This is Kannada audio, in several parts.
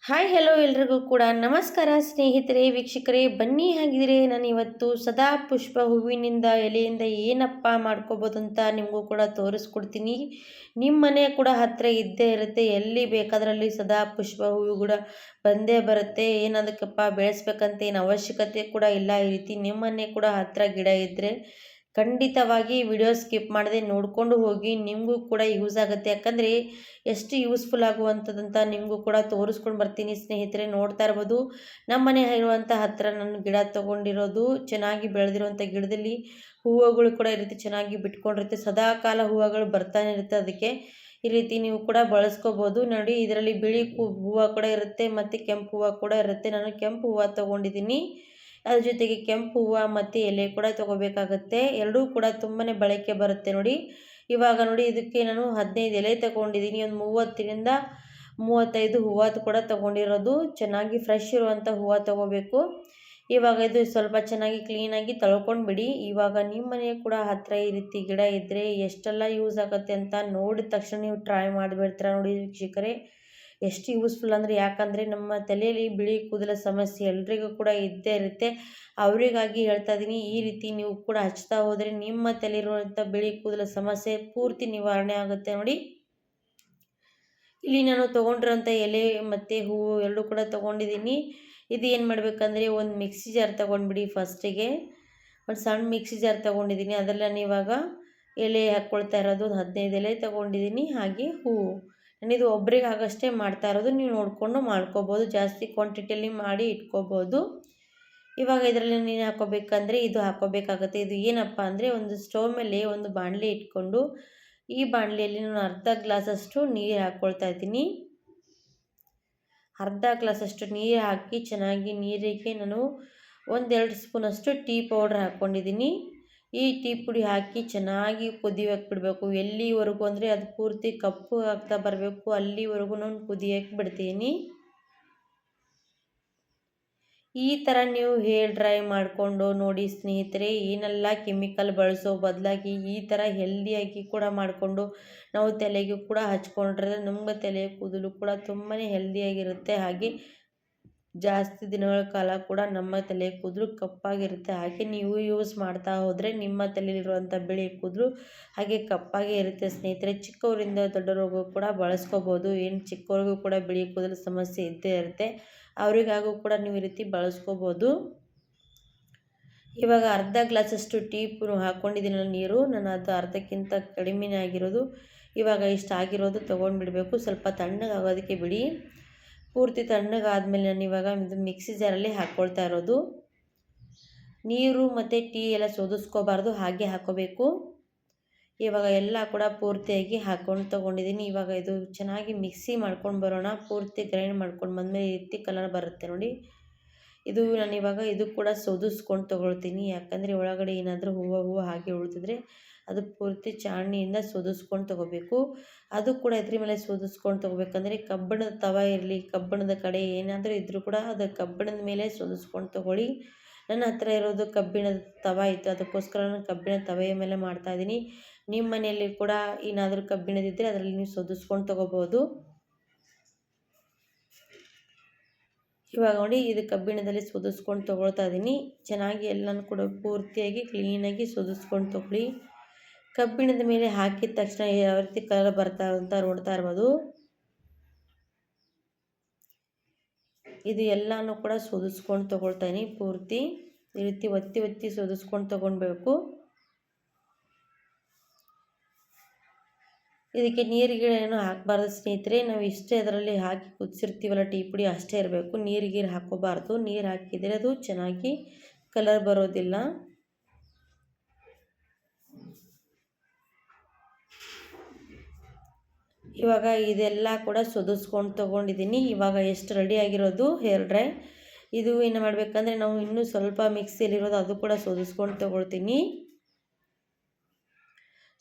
ಹಾಯ್ ಹೆಲೋ ಎಲ್ರಿಗೂ ಕೂಡ ನಮಸ್ಕಾರ ಸ್ನೇಹಿತರೆ ವೀಕ್ಷಕರೇ ಬನ್ನಿ ಹಾಗಿದ್ರೆ ನಾನು ಇವತ್ತು ಸದಾ ಪುಷ್ಪ ಹೂವಿನಿಂದ ಎಲೆಯಿಂದ ಏನಪ್ಪ ಮಾಡ್ಕೋಬೋದು ಅಂತ ನಿಮಗೂ ಕೂಡ ತೋರಿಸ್ಕೊಡ್ತೀನಿ. ನಿಮ್ಮ ಮನೆ ಕೂಡ ಹತ್ತಿರ ಇದ್ದೇ ಇರುತ್ತೆ, ಎಲ್ಲಿ ಬೇಕಾದ್ರಲ್ಲಿ ಸದಾ ಪುಷ್ಪ ಹೂವು ಕೂಡ ಬಂದೇ ಬರುತ್ತೆ. ಏನದಕ್ಕಪ್ಪ ಬೆಳೆಸ್ಬೇಕಂತ ಏನು ಅವಶ್ಯಕತೆ ಕೂಡ ಇಲ್ಲ. ಈ ರೀತಿ ನಿಮ್ಮ ಮನೆ ಕೂಡ ಹತ್ತಿರ ಗಿಡ ಇದ್ದರೆ ಖಂಡಿತವಾಗಿ ವಿಡಿಯೋ ಸ್ಕಿಪ್ ಮಾಡದೆ ನೋಡಿಕೊಂಡು ಹೋಗಿ, ನಿಮಗೂ ಕೂಡ ಯೂಸ್ ಆಗುತ್ತೆ. ಯಾಕಂದರೆ ಎಷ್ಟು ಯೂಸ್ಫುಲ್ ಆಗುವಂಥದ್ದಂತ ನಿಮಗೂ ಕೂಡ ತೋರಿಸ್ಕೊಂಡು ಬರ್ತೀನಿ ಸ್ನೇಹಿತರೆ. ನೋಡ್ತಾ ಇರ್ಬೋದು ನಮ್ಮ ಮನೆ ಇರುವಂಥ ಹತ್ತಿರ ನಾನು ಗಿಡ ತೊಗೊಂಡಿರೋದು, ಚೆನ್ನಾಗಿ ಬೆಳೆದಿರುವಂಥ ಗಿಡದಲ್ಲಿ ಹೂವುಗಳು ಕೂಡ ಈ ರೀತಿ ಚೆನ್ನಾಗಿ ಬಿಟ್ಕೊಂಡಿರುತ್ತೆ. ಸದಾ ಕಾಲ ಹೂವುಗಳು ಬರ್ತಾನೆ ಇರುತ್ತೆ. ಅದಕ್ಕೆ ಈ ರೀತಿ ನೀವು ಕೂಡ ಬಳಸ್ಕೋಬೋದು. ನೋಡಿ, ಇದರಲ್ಲಿ ಬಿಳಿ ಹೂವು ಕೂಡ ಇರುತ್ತೆ ಮತ್ತು ಕೆಂಪು ಹೂವು ಕೂಡ ಇರುತ್ತೆ. ನಾನು ಕೆಂಪು ಹೂವು ತೊಗೊಂಡಿದ್ದೀನಿ. ಅದ್ರ ಜೊತೆಗೆ ಕೆಂಪು ಹೂವು ಮತ್ತು ಎಲೆ ಕೂಡ ತೊಗೋಬೇಕಾಗತ್ತೆ. ಎರಡೂ ಕೂಡ ತುಂಬಾ ಬಳಕೆ ಬರುತ್ತೆ. ನೋಡಿ, ಇವಾಗ ನೋಡಿ ಇದಕ್ಕೆ ನಾನು 15 ಎಲೆ ತೊಗೊಂಡಿದ್ದೀನಿ. ಒಂದು 30ರಿಂದ 35 ಹೂವು ಕೂಡ ತೊಗೊಂಡಿರೋದು. ಚೆನ್ನಾಗಿ ಫ್ರೆಶ್ ಇರುವಂಥ ಹೂವು ತೊಗೋಬೇಕು. ಇವಾಗ ಇದು ಸ್ವಲ್ಪ ಚೆನ್ನಾಗಿ ಕ್ಲೀನಾಗಿ ತೊಳ್ಕೊಂಡ್ಬಿಡಿ. ಇವಾಗ ನಿಮ್ಮ ಮನೆ ಕೂಡ ಹತ್ತಿರ ಈ ರೀತಿ ಗಿಡ ಇದ್ದರೆ ಎಷ್ಟೆಲ್ಲ ಯೂಸ್ ಆಗುತ್ತೆ ಅಂತ ನೋಡಿದ ತಕ್ಷಣ ನೀವು ಟ್ರೈ ಮಾಡಿಬಿಡ್ತೀರ. ನೋಡಿ ವೀಕ್ಷಕರೇ, ಎಷ್ಟು ಯೂಸ್ಫುಲ್ ಅಂದರೆ, ಯಾಕಂದರೆ ನಮ್ಮ ತಲೆಯಲ್ಲಿ ಬಿಳಿ ಕೂದಲ ಸಮಸ್ಯೆ ಎಲ್ರಿಗೂ ಕೂಡ ಇದ್ದೇ ಇರುತ್ತೆ. ಅವರಿಗಾಗಿ ಹೇಳ್ತಾ ಇದ್ದೀನಿ, ಈ ರೀತಿ ನೀವು ಕೂಡ ಹಚ್ತಾ ಹೋದರೆ ನಿಮ್ಮ ತಲೆಯಿರುವಂಥ ಬಿಳಿ ಕೂದಲ ಸಮಸ್ಯೆ ಪೂರ್ತಿ ನಿವಾರಣೆ ಆಗುತ್ತೆ. ನೋಡಿ, ಇಲ್ಲಿ ನಾನು ತೊಗೊಂಡಿರೋಂಥ ಎಲೆ ಮತ್ತು ಹೂವು ಎರಡೂ ಕೂಡ ತೊಗೊಂಡಿದ್ದೀನಿ. ಇದು ಏನು ಮಾಡಬೇಕಂದ್ರೆ, ಒಂದು ಮಿಕ್ಸಿ ಜಾರ್ ತೊಗೊಂಡ್ಬಿಡಿ. ಫಸ್ಟಿಗೆ ಒಂದು ಸಣ್ಣ ಮಿಕ್ಸಿ ಜಾರ್ ತೊಗೊಂಡಿದ್ದೀನಿ. ಅದರಲ್ಲಿ ನಾನು ಇವಾಗ ಎಲೆ ಹಾಕ್ಕೊಳ್ತಾ ಇರೋದು 15 ಎಲೆ ತೊಗೊಂಡಿದ್ದೀನಿ, ಹಾಗೆ ಹೂವು. ನಾನಿದು ಒಬ್ರಿಗೆ ಆಗಷ್ಟೇ ಮಾಡ್ತಾ ಇರೋದು, ನೀವು ನೋಡಿಕೊಂಡು ಮಾಡ್ಕೋಬೋದು. ಜಾಸ್ತಿ ಕ್ವಾಂಟಿಟಿಯಲ್ಲಿ ಮಾಡಿ ಇಟ್ಕೋಬೋದು. ಇವಾಗ ಇದರಲ್ಲಿ ನೀನು ಹಾಕೋಬೇಕಂದ್ರೆ ಇದು ಹಾಕೋಬೇಕಾಗತ್ತೆ. ಇದು ಏನಪ್ಪ ಅಂದರೆ, ಒಂದು ಸ್ಟವ್ ಮೇಲೆ ಒಂದು ಬಾಣಲೆ ಇಟ್ಕೊಂಡು, ಈ ಬಾಣಲೆಯಲ್ಲಿ ನಾನು ಅರ್ಧ ಗ್ಲಾಸಷ್ಟು ನೀರು ಹಾಕ್ಕೊಳ್ತಾ ಇದ್ದೀನಿ. ಅರ್ಧ ಗ್ಲಾಸಷ್ಟು ನೀರು ಹಾಕಿ ಚೆನ್ನಾಗಿ ನೀರಿಗೆ ನಾನು 1-2 ಸ್ಪೂನಷ್ಟು ಟೀ ಪೌಡ್ರ್ ಹಾಕ್ಕೊಂಡಿದ್ದೀನಿ. ಈ ಟೀ ಪುಡಿ ಹಾಕಿ ಚೆನ್ನಾಗಿ ಕುದಿಯೋಕೆ ಬಿಡಬೇಕು. ಎಲ್ಲಿವರೆಗೂ ಅಂದರೆ ಅದು ಪೂರ್ತಿ ಕಪ್ಪು ಆಗ್ತಾ ಬರಬೇಕು, ಅಲ್ಲಿವರೆಗೂ ನಾನು ಕುದಿಯೋಕೆ ಬಿಡ್ತೀನಿ. ಈ ಥರ ನೀವು ಹೇರ್ ಡ್ರೈ ಮಾಡಿಕೊಂಡು ನೋಡಿ ಸ್ನೇಹಿತರೆ, ಏನೆಲ್ಲ ಕೆಮಿಕಲ್ ಬಳಸೋ ಬದಲಾಗಿ ಈ ಥರ ಹೆಲ್ದಿಯಾಗಿ ಕೂಡ ಮಾಡಿಕೊಂಡು ನಾವು ತಲೆಗೂ ಕೂಡ ಹಚ್ಕೊಂಡ್ರೆ ನಮ್ಮ ತಲೆ ಕೂದಲು ಕೂಡ ತುಂಬಾ ಹೆಲ್ದಿಯಾಗಿರುತ್ತೆ. ಹಾಗೆ ಜಾಸ್ತಿ ದಿನಗಳ ಕಾಲ ಕೂಡ ನಮ್ಮ ತಲೆ ಕೂದಲು ಕಪ್ಪಾಗಿರುತ್ತೆ. ಹಾಗೆ ನೀವು ಯೂಸ್ ಮಾಡ್ತಾ ಹೋದರೆ ನಿಮ್ಮ ತಲೆಯಲ್ಲಿರುವಂಥ ಬಿಳಿ ಕೂದಲು ಹಾಗೆ ಕಪ್ಪಾಗಿ ಇರುತ್ತೆ ಸ್ನೇಹಿತರೆ. ಚಿಕ್ಕವರಿಂದ ದೊಡ್ಡವರಿಗೂ ಕೂಡ ಬಳಸ್ಕೋಬೋದು. ಏನು ಚಿಕ್ಕವ್ರಿಗೂ ಕೂಡ ಬಿಳಿ ಕೂದಲು ಸಮಸ್ಯೆ ಇದ್ದೇ ಇರುತ್ತೆ, ಅವರಿಗಾಗೂ ಕೂಡ ನೀವು ಈ ರೀತಿ ಬಳಸ್ಕೋಬೋದು. ಇವಾಗ ಅರ್ಧ ಗ್ಲಾಸಷ್ಟು ಟೀ ಹಾಕ್ಕೊಂಡಿದ್ದೀನಿ ನೀರು. ನಾನು ಅದು ಅರ್ಧಕ್ಕಿಂತ ಕಡಿಮೆನೇ ಆಗಿರೋದು. ಇವಾಗ ಇಷ್ಟ ಆಗಿರೋದು ತೊಗೊಂಡ್ಬಿಡಬೇಕು. ಸ್ವಲ್ಪ ತಣ್ಣಗಾಗೋದಕ್ಕೆ ಬಿಡಿ. ಪೂರ್ತಿ ತಣ್ಣಗಾದ್ಮೇಲೆ ನಾನು ಇವಾಗ ಇದು ಮಿಕ್ಸಿ ಜಾರಲ್ಲಿ ಹಾಕ್ಕೊಳ್ತಾ ಇರೋದು. ನೀರು ಮತ್ತು ಟೀ ಎಲ್ಲ ಸೋದಿಸ್ಕೋಬಾರ್ದು, ಹಾಗೆ ಹಾಕೋಬೇಕು. ಇವಾಗ ಎಲ್ಲ ಕೂಡ ಪೂರ್ತಿಯಾಗಿ ಹಾಕ್ಕೊಂಡು ತೊಗೊಂಡಿದ್ದೀನಿ. ಇವಾಗ ಇದು ಚೆನ್ನಾಗಿ ಮಿಕ್ಸಿ ಮಾಡ್ಕೊಂಡು ಬರೋಣ. ಪೂರ್ತಿ ಗ್ರೈಂಡ್ ಮಾಡ್ಕೊಂಡು ಬಂದಮೇಲೆ ಈ ರೀತಿ ಕಲರ್ ಬರುತ್ತೆ ನೋಡಿ. ಇದು ನಾನಿವಾಗ ಇದು ಕೂಡ ಸೋದಿಸ್ಕೊಂಡು ತೊಗೊಳ್ತೀನಿ. ಯಾಕಂದರೆ ಒಳಗಡೆ ಏನಾದರೂ ಹೂವು ಹಾಗೆ ಉಳಿದಿದ್ರೆ ಅದು ಪೂರ್ತಿ ಚಾಣ್ಣಿಯಿಂದ ಸೋದಿಸ್ಕೊಂಡು ತೊಗೋಬೇಕು. ಅದು ಕೂಡ ಇದ್ರ ಮೇಲೆ ಸೋದಿಸ್ಕೊಂಡು ತೊಗೋಬೇಕಂದ್ರೆ ಕಬ್ಬಿಣದ ತವ ಇರಲಿ, ಕಬ್ಬಿಣದ ಕಡೆ ಏನಾದರೂ ಇದ್ದರೂ ಕೂಡ ಅದು ಕಬ್ಬಿಣದ ಮೇಲೆ ಸೋದಿಸ್ಕೊಂಡು ತೊಗೊಳ್ಳಿ. ನನ್ನ ಹತ್ರ ಇರೋದು ಕಬ್ಬಿಣದ ತವ ಇತ್ತು, ಅದಕ್ಕೋಸ್ಕರ ನಾನು ಕಬ್ಬಿಣದ ತವೆಯ ಮೇಲೆ ಮಾಡ್ತಾಯಿದ್ದೀನಿ. ನಿಮ್ಮ ಮನೆಯಲ್ಲಿ ಕೂಡ ಏನಾದರೂ ಕಬ್ಬಿಣದಿದ್ದರೆ ಅದರಲ್ಲಿ ನೀವು ಸೋದಿಸ್ಕೊಂಡು ತೊಗೋಬೋದು. ಇವಾಗ ನೋಡಿ, ಇದು ಕಬ್ಬಿಣದಲ್ಲಿ ಸೋದಿಸ್ಕೊಂಡು ತೊಗೊಳ್ತಾ ಇದ್ದೀನಿ. ಚೆನ್ನಾಗಿ ಎಲ್ಲನೂ ಕೂಡ ಪೂರ್ತಿಯಾಗಿ ಕ್ಲೀನಾಗಿ ಸೋದಿಸ್ಕೊಂಡು ತೊಗೊಳ್ಳಿ. ಕಬ್ಬಿಣದ ಮೇಲೆ ಹಾಕಿದ ತಕ್ಷಣ ಯಾವ ರೀತಿ ಕಲರ್ ಬರ್ತಾ ಅಂತ ನೋಡ್ತಾ ಇರ್ಬೋದು. ಇದು ಎಲ್ಲನೂ ಕೂಡ ಸೋದಿಸ್ಕೊಂಡು ತೊಗೊಳ್ತಾ ಇದ್ದೀನಿ. ಪೂರ್ತಿ ಈ ರೀತಿ ಒತ್ತಿ ಒತ್ತಿ ಸೋದಿಸ್ಕೊಂಡು ತೊಗೊಳ್ಬೇಕು. ಇದಕ್ಕೆ ನೀರಿಗೆ ಏನು ಹಾಕಬಾರ್ದು ಸ್ನೇಹಿತರೆ. ನಾವು ಇಷ್ಟೇ ಅದರಲ್ಲಿ ಹಾಕಿ ಕುದಿಸಿರ್ತೀವಲ್ಲ ಟೀ ಪುಡಿ, ಅಷ್ಟೇ ಇರಬೇಕು. ನೀರಿಗೆ ಹಾಕೋಬಾರ್ದು. ನೀರು ಹಾಕಿದರೆ ಅದು ಚೆನ್ನಾಗಿ ಕಲರ್ ಬರೋದಿಲ್ಲ. ಇವಾಗ ಇದೆಲ್ಲ ಕೂಡ ಸೋದಿಸ್ಕೊಂಡು ತೊಗೊಂಡಿದ್ದೀನಿ. ಇವಾಗ ಎಷ್ಟು ರೆಡಿಯಾಗಿರೋದು ಹೇರ್ ಡ್ರೈ. ಇದು ಏನು ಮಾಡಬೇಕಂದ್ರೆ, ನಾವು ಇನ್ನೂ ಸ್ವಲ್ಪ ಮಿಕ್ಸಿಯಲ್ಲಿರೋದು ಅದು ಕೂಡ ಸೋದಿಸ್ಕೊಂಡು ತೊಗೊಳ್ತೀನಿ.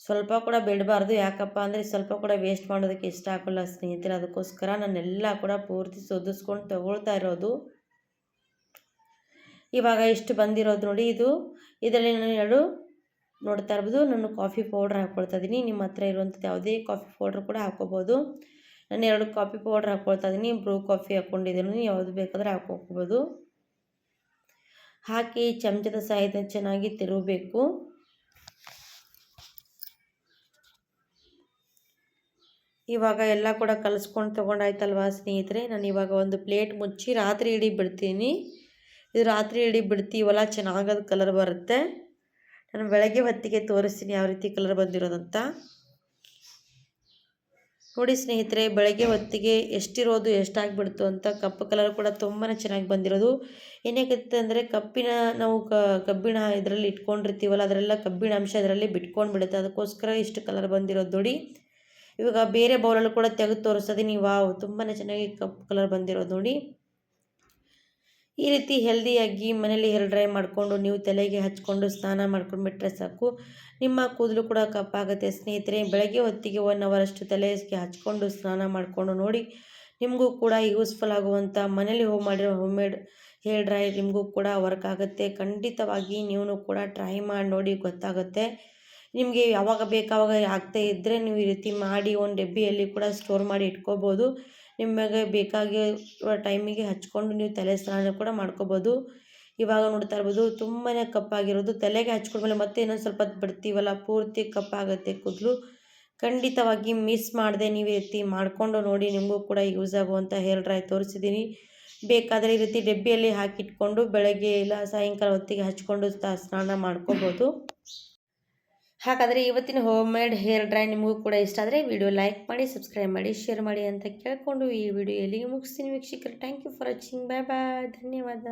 ಸ್ವಲ್ಪ ಕೂಡ ಬಿಡಬಾರ್ದು. ಯಾಕಪ್ಪ ಅಂದರೆ ಸ್ವಲ್ಪ ಕೂಡ ವೇಸ್ಟ್ ಮಾಡೋದಕ್ಕೆ ಇಷ್ಟ ಆಗೋಲ್ಲ ಸ್ನೇಹಿತರೆ. ಅದಕ್ಕೋಸ್ಕರ ನಾನೆಲ್ಲ ಕೂಡ ಪೂರ್ತಿ ಸೋದಿಸ್ಕೊಂಡು ತೊಗೊಳ್ತಾ ಇರೋದು. ಇವಾಗ ಇಷ್ಟು ಬಂದಿರೋದು ನೋಡಿ. ಇದರಲ್ಲಿ ನಾನು ಎರಡು ನೋಡ್ತಾ ಇರ್ಬೋದು, ನಾನು ಕಾಫಿ ಪೌಡ್ರ್ ಹಾಕ್ಕೊಳ್ತಾ ಇದ್ದೀನಿ. ನಿಮ್ಮ ಹತ್ರ ಇರುವಂಥದ್ದು ಯಾವುದೇ ಕಾಫಿ ಪೌಡ್ರ್ ಕೂಡ ಹಾಕ್ಕೋಬೋದು. ನಾನು 2 ಕಾಫಿ ಪೌಡರ್ ಹಾಕ್ಕೊಳ್ತಾ ಇದ್ದೀನಿ. ಬ್ರೂ ಕಾಫಿ ಹಾಕ್ಕೊಂಡಿದ್ದೀನಿ, ಯಾವುದು ಬೇಕಾದರೆ ಹಾಕ್ಕೋಬೋದು. ಹಾಕಿ ಚಮಚದ ಸಹಾಯದಿಂದ ಚೆನ್ನಾಗಿ ತಿರುಗಬೇಕು. ಇವಾಗ ಎಲ್ಲ ಕೂಡ ಕಲಿಸ್ಕೊಂಡು ತೊಗೊಂಡಾಯ್ತಲ್ವ ಸ್ನೇಹಿತರೆ, ನಾನು ಇವಾಗ ಒಂದು ಪ್ಲೇಟ್ ಮುಚ್ಚಿ ರಾತ್ರಿ ಇಡೀ ಬಿಡ್ತೀನಿ. ಇದು ರಾತ್ರಿ ಇಡೀ ಬಿಡ್ತೀವಲ್ಲ ಚೆನ್ನಾಗದು ಕಲರ್ ಬರುತ್ತೆ. ನಾನು ಬೆಳಗ್ಗೆ ಹೊತ್ತಿಗೆ ತೋರಿಸ್ತೀನಿ ಯಾವ ರೀತಿ ಕಲರ್ ಬಂದಿರೋದಂತ. ನೋಡಿ ಸ್ನೇಹಿತರೆ, ಬೆಳಗ್ಗೆ ಹೊತ್ತಿಗೆ ಎಷ್ಟಿರೋದು ಎಷ್ಟಾಗಿಬಿಡ್ತು ಅಂತ. ಕಪ್ಪು ಕಲರ್ ಕೂಡ ತುಂಬಾ ಚೆನ್ನಾಗಿ ಬಂದಿರೋದು. ಏನಾಗುತ್ತೆ ಅಂದರೆ ನಾವು ಕಬ್ಬಿಣ ಇದರಲ್ಲಿ ಇಟ್ಕೊಂಡಿರ್ತೀವಲ್ಲ, ಅದರೆಲ್ಲ ಕಬ್ಬಿಣ ಅಂಶ ಅದರಲ್ಲಿ ಬಿಟ್ಕೊಂಡು ಬಿಡುತ್ತೆ. ಅದಕ್ಕೋಸ್ಕರ ಇಷ್ಟು ಕಲರ್ ಬಂದಿರೋದು ನೋಡಿ. ಇವಾಗ ಬೇರೆ ಬೌಲಲ್ಲೂ ಕೂಡ ತೆಗೆದು ತೋರಿಸ್ತೀನಿ. ವಾವ್, ತುಂಬಾ ಚೆನ್ನಾಗಿ ಕಪ್ಪು ಕಲರ್ ಬಂದಿರೋದು ನೋಡಿ. ಈ ರೀತಿ ಹೆಲ್ದಿಯಾಗಿ ಮನೇಲಿ ಹೇರ್ ಡ್ರೈ ಮಾಡಿಕೊಂಡು ನೀವು ತಲೆಗೆ ಹಚ್ಕೊಂಡು ಸ್ನಾನ ಮಾಡ್ಕೊಂಡ್ಬಿಟ್ರೆ ಸಾಕು, ನಿಮ್ಮ ಕೂದಲು ಕೂಡ ಕಪ್ಪಾಗುತ್ತೆ ಸ್ನೇಹಿತರೆ. ಬೆಳಗ್ಗೆ ಹೊತ್ತಿಗೆ 1 ಅವರಷ್ಟು ತಲೆಗೆ ಹಚ್ಕೊಂಡು ಸ್ನಾನ ಮಾಡಿಕೊಂಡು ನೋಡಿ, ನಿಮಗೂ ಕೂಡ ಯೂಸ್ಫುಲ್ ಆಗುವಂಥ ಮನೇಲಿ ಮಾಡಿರೋ ಹೋಮ್ಮೇಡ್ ಹೇರ್ ಡ್ರೈ ನಿಮಗೂ ಕೂಡ ವರ್ಕ್ ಆಗುತ್ತೆ. ಖಂಡಿತವಾಗಿ ನೀವು ಕೂಡ ಟ್ರೈ ಮಾಡಿ ನೋಡಿ, ಗೊತ್ತಾಗುತ್ತೆ. ನಿಮಗೆ ಯಾವಾಗ ಬೇಕಾವಾಗ ಆಗ್ತಾ ಇದ್ದರೆ ನೀವು ಈ ರೀತಿ ಮಾಡಿ ಒಂದು ಡಬ್ಬಿಯಲ್ಲಿ ಕೂಡ ಸ್ಟೋರ್ ಮಾಡಿ ಇಟ್ಕೋಬೋದು. ನಿಮಗೆ ಬೇಕಾಗಿರೋ ಟೈಮಿಗೆ ಹಚ್ಕೊಂಡು ನೀವು ತಲೆ ಸ್ನಾನ ಕೂಡ ಮಾಡ್ಕೋಬೋದು. ಇವಾಗ ನೋಡ್ತಾ ಇರ್ಬೋದು ತುಂಬಾ ಕಪ್ಪಾಗಿರೋದು. ತಲೆಗೆ ಹಚ್ಕೊಂಡ್ಮೇಲೆ ಮತ್ತೆ ಇನ್ನೊಂದು ಸ್ವಲ್ಪ ಹೊತ್ತು ಬಿಡ್ತೀವಲ್ಲ, ಪೂರ್ತಿ ಕಪ್ಪಾಗುತ್ತೆ ಕೂದಲು. ಖಂಡಿತವಾಗಿ ಮಿಸ್ ಮಾಡದೆ ನೀವು ಈ ರೀತಿ ಮಾಡಿಕೊಂಡು ನೋಡಿ, ನಿಮಗೂ ಕೂಡ ಯೂಸ್ ಆಗುವಂಥ ಹೇರ್ ಡ್ರೈ ತೋರಿಸಿದ್ದೀನಿ. ಬೇಕಾದರೆ ಈ ರೀತಿ ಡಬ್ಬಿಯಲ್ಲಿ ಹಾಕಿಟ್ಕೊಂಡು ಬೆಳಗ್ಗೆ ಇಲ್ಲ ಸಾಯಂಕಾಲ ಹೊತ್ತಿಗೆ ಹಚ್ಕೊಂಡು ಸ್ನಾನ ಮಾಡ್ಕೋಬೋದು. ಹಾಗಾದರೆ ಇವತ್ತಿನ ಹೋಮ್ ಮೇಡ್ ಹೇರ್ ಡ್ರೈ ನಿಮಗೂ ಕೂಡ ಇಷ್ಟ ಆದರೆ ವಿಡಿಯೋ ಲೈಕ್ ಮಾಡಿ, ಸಬ್ಸ್ಕ್ರೈಬ್ ಮಾಡಿ, ಶೇರ್ ಮಾಡಿ ಅಂತ ಕೇಳಿಕೊಂಡು ಈ ವಿಡಿಯೋ ಎಲ್ಲಿಗೆ ಮುಗಿಸ್ತೀನಿ ವೀಕ್ಷಕರು. Thank you for watching. Bye bye. ಧನ್ಯವಾದ.